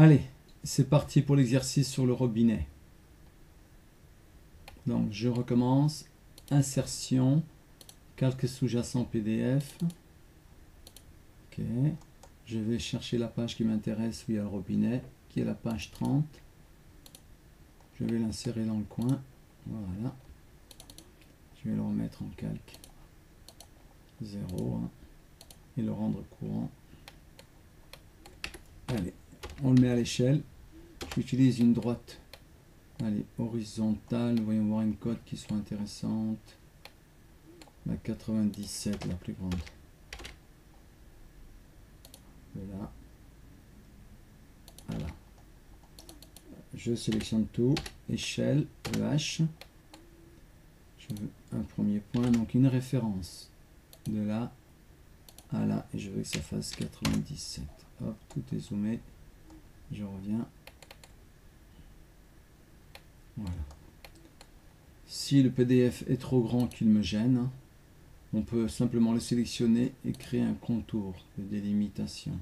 Allez, c'est parti pour l'exercice sur le robinet. Donc je recommence. Insertion, calque sous-jacent PDF. Ok. Je vais chercher la page qui m'intéresse où il y a le robinet, qui est la page 30. Je vais l'insérer dans le coin. Voilà. Je vais le remettre en calque 0 hein, et le rendre courant. Allez, on le met à l'échelle. J'utilise une droite. Allez, horizontale. Voyons voir une cote qui soit intéressante. La 97, la plus grande. Voilà. Voilà. Je sélectionne tout. Échelle, EH. Je veux un premier point, donc une référence. De là à là. Et je veux que ça fasse 97. Hop, tout est zoomé. Je reviens. Voilà. Si le PDF est trop grand qu'il me gêne, on peut simplement le sélectionner et créer un contour de délimitation.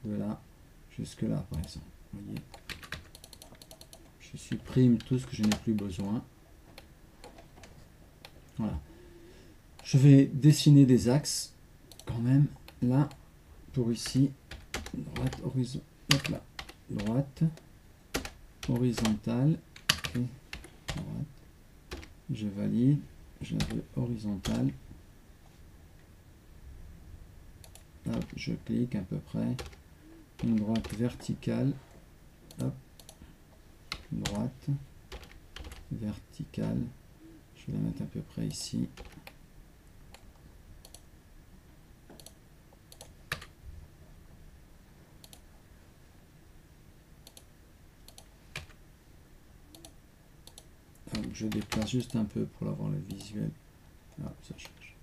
De là jusque là par exemple. Vous voyez, je supprime tout ce que je n'ai plus besoin. Voilà. Je vais dessiner des axes quand même là pour ici. Droite, horizontale, droite, horizontale et droite. Je valide. Je la veux horizontale. Hop, je clique à peu près. Une droite verticale. Hop. Droite. Verticale. Je vais la mettre à peu près ici. Hop, je déplace juste un peu pour avoir le visuel. Hop, ça change.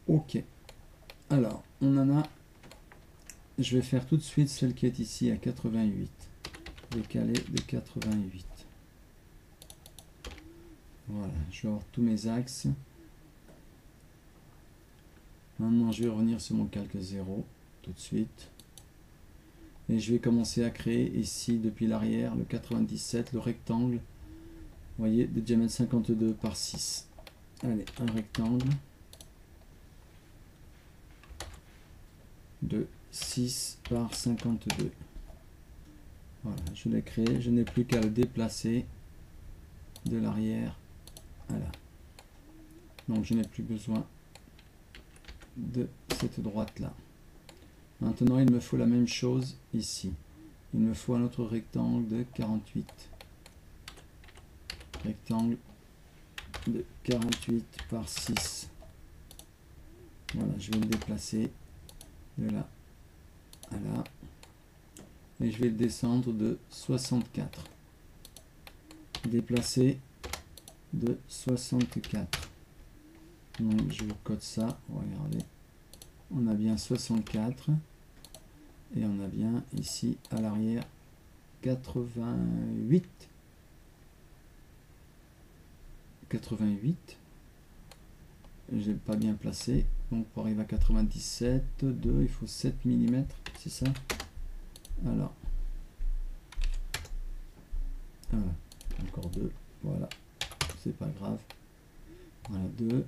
Ok. Alors, on en a. Je vais faire tout de suite celle qui est ici à 88. Décalé de 88. Voilà, je vais avoir tous mes axes. Maintenant, je vais revenir sur mon calque 0 tout de suite. Et je vais commencer à créer ici, depuis l'arrière, le 97, le rectangle. Vous voyez, de diamètre 52 par 6. Allez, un rectangle de 6 par 52. Voilà, je l'ai créé. Je n'ai plus qu'à le déplacer de l'arrière à là. Donc, je n'ai plus besoin de cette droite là. Maintenant, il me faut la même chose ici. Il me faut un autre rectangle de 48. Rectangle de 48 par 6. Voilà, je vais le déplacer de là à là. Et je vais le descendre de 64. Déplacer de 64. Donc, je vous code ça. Regardez. On a bien 64 et on a bien ici à l'arrière 88. Je n'ai pas bien placé, donc pour arriver à 97, 2, il faut 7 mm, c'est ça? Alors, encore 2, voilà, c'est pas grave. Voilà, 2.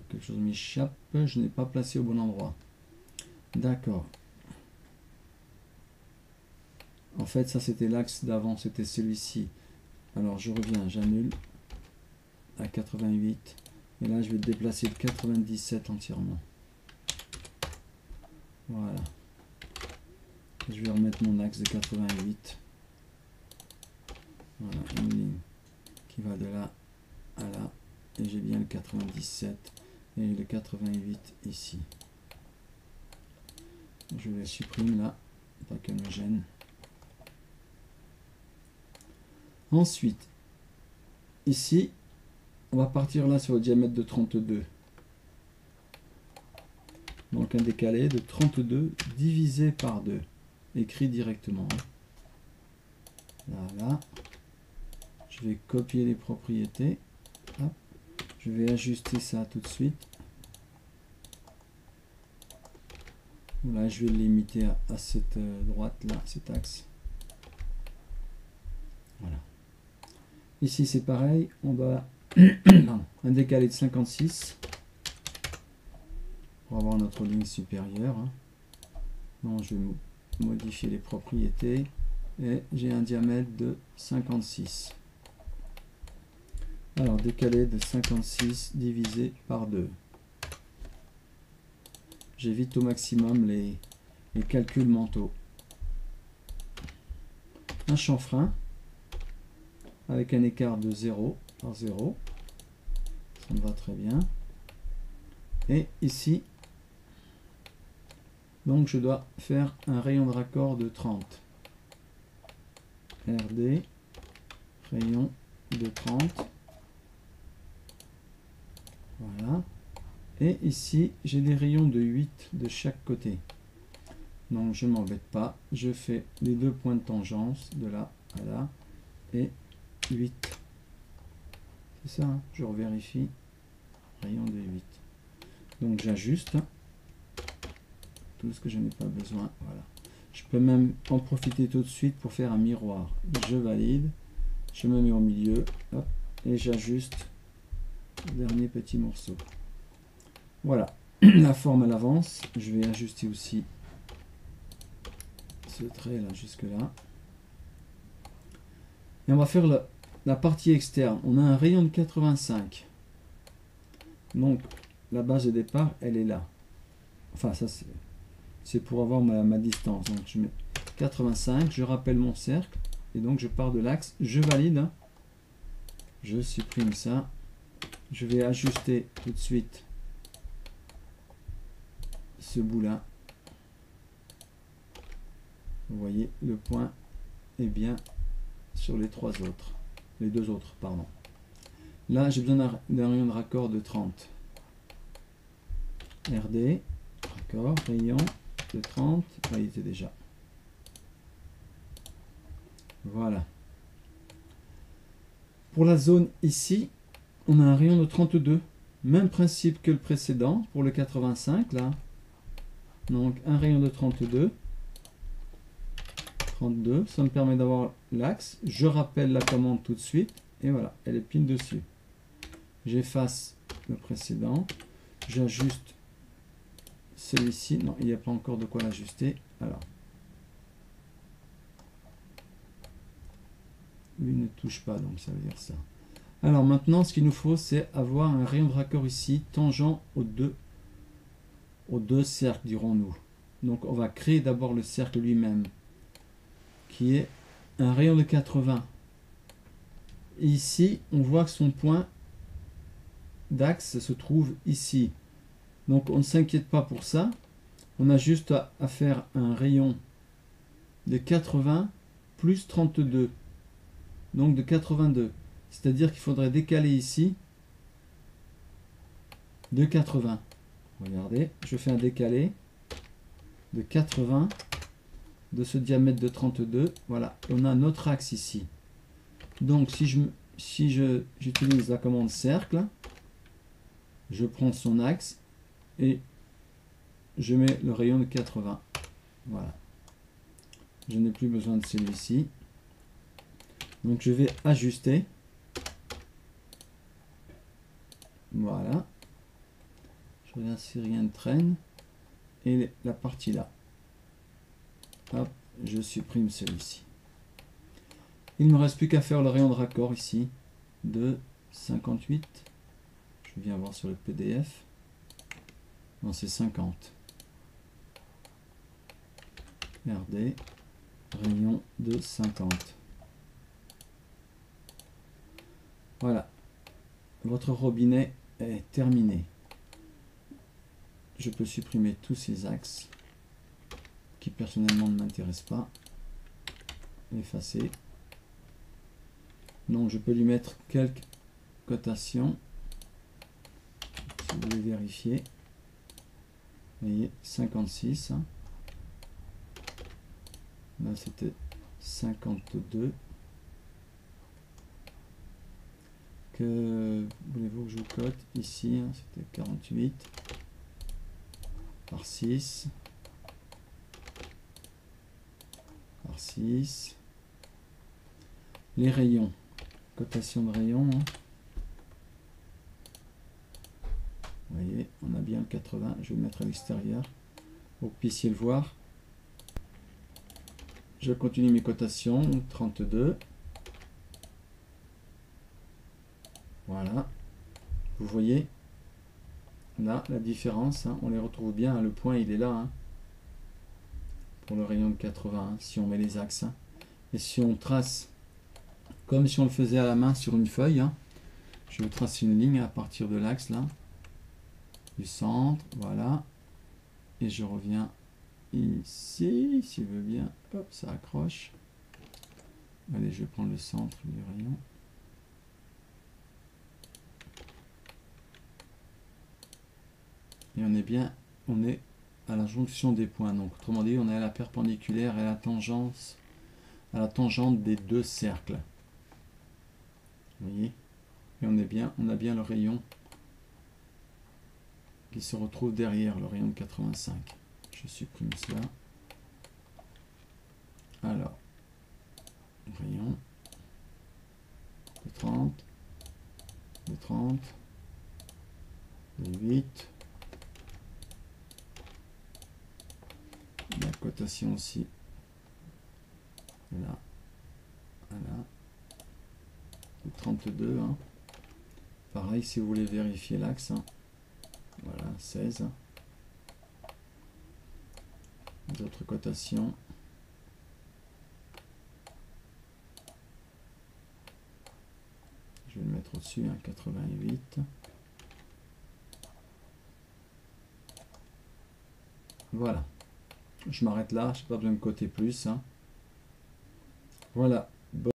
Quelque chose m'échappe, je n'ai pas placé au bon endroit. D'accord. En fait, ça c'était l'axe d'avant, c'était celui-ci. Alors je reviens, j'annule à 88. Et là, je vais déplacer le 97 entièrement. Voilà. Je vais remettre mon axe de 88. Voilà, une ligne qui va de là à là. Et j'ai bien le 97 et le 88 ici. Je les supprime là, pas qu'elle me gêne. Ensuite, ici, on va partir là sur le diamètre de 32. Donc un décalé de 32 divisé par 2. Écrit directement. Là, là. Je vais copier les propriétés. Hop. Je vais ajuster ça tout de suite. Là, je vais le limiter à cette droite là, cet axe. Voilà. Ici, c'est pareil. On doit un décalé de 56 pour avoir notre ligne supérieure. Non, je vais modifier les propriétés et j'ai un diamètre de 56. Alors, décalé de 56 divisé par 2. J'évite au maximum les calculs mentaux. Un chanfrein avec un écart de 0 par 0. Ça me va très bien. Et ici, donc je dois faire un rayon de raccord de 30. RD, rayon de 30. Voilà. Et ici, j'ai des rayons de 8 de chaque côté. Donc je ne m'embête pas. Je fais les deux points de tangence de là à là. Et 8. C'est ça, hein, je revérifie. Rayon de 8. Donc j'ajuste tout ce que je n'ai pas besoin. Voilà. Je peux même en profiter tout de suite pour faire un miroir. Je valide. Je me mets au milieu. Hop, et j'ajuste le dernier petit morceau. Voilà. La forme à l'avance. Je vais ajuster aussi ce trait là jusque là. Et on va faire la partie externe. On a un rayon de 85. Donc la base de départ, elle est là. Enfin, ça c'est pour avoir ma distance. Donc je mets 85, je rappelle mon cercle, et donc je pars de l'axe, je valide, je supprime ça, je vais ajuster tout de suite ce bout là. Vous voyez, le point est bien sur les trois autres, les deux autres, pardon. Là, j'ai besoin d'un rayon de raccord de 30. RD, raccord, rayon de 30, il était déjà. Voilà. Pour la zone ici, on a un rayon de 32. Même principe que le précédent, pour le 85, là. Donc, un rayon de 32. 32, ça me permet d'avoir l'axe. Je rappelle la commande tout de suite. Et voilà, elle est pile dessus. J'efface le précédent. J'ajuste celui-ci. Non, il n'y a pas encore de quoi l'ajuster. Alors. Lui ne touche pas, donc ça veut dire ça. Alors maintenant, ce qu'il nous faut, c'est avoir un rayon de raccord ici, tangent aux deux cercles, dirons-nous. Donc on va créer d'abord le cercle lui-même, qui est un rayon de 80. Et ici, on voit que son point d'axe se trouve ici. Donc on ne s'inquiète pas pour ça. On a juste à faire un rayon de 80 plus 32. Donc de 82. C'est-à-dire qu'il faudrait décaler ici de 80. Regardez, je fais un décalé de 80 de ce diamètre de 32. Voilà, on a notre axe ici. Donc si j'utilise la commande cercle, je prends son axe et je mets le rayon de 80. Voilà. Je n'ai plus besoin de celui-ci. Donc je vais ajuster. Voilà. Je regarde si rien ne traîne. Et la partie là. Hop, je supprime celui-ci. Il ne me reste plus qu'à faire le rayon de raccord ici de 58. Je viens voir sur le PDF. Non, c'est 50. RD, rayon de 50. Voilà. Votre robinet est terminé. Je peux supprimer tous ces axes qui personnellement ne m'intéressent pas. Effacer. Donc je peux lui mettre quelques cotations. Si vous voulez vérifier. Vous voyez, 56. Hein. Là c'était 52. Que voulez-vous que je cote ici, hein, c'était 48 par 6 par 6. Les rayons, cotation de rayons, hein. Vous voyez, on a bien le 80, je vais le mettre à l'extérieur pour que vous puissiez le voir. Je continue mes cotations, 32. Voilà, vous voyez là la différence, hein, on les retrouve bien, hein, le point il est là, hein, pour le rayon de 80, hein, si on met les axes, hein. Et si on trace comme si on le faisait à la main sur une feuille, hein, je vais tracer une ligne à partir de l'axe là, du centre, voilà, et je reviens ici, s'il veut bien, hop, ça accroche. Allez, je vais prendre le centre du rayon. Et on est bien, on est à la jonction des points. Donc, autrement dit, on est à la perpendiculaire et à la tangente des deux cercles. Vous voyez? Et on a bien le rayon qui se retrouve derrière le rayon de 85. Je supprime cela. Alors, rayon de 30, de 30, de 8. La cotation aussi. Là, voilà. De 32. Hein. Pareil, si vous voulez vérifier l'axe. Hein. Voilà, 16. D'autres cotations. Je vais le mettre au-dessus, hein, 88. Voilà. Je m'arrête là, je n'ai pas besoin de coter plus. Hein. Voilà.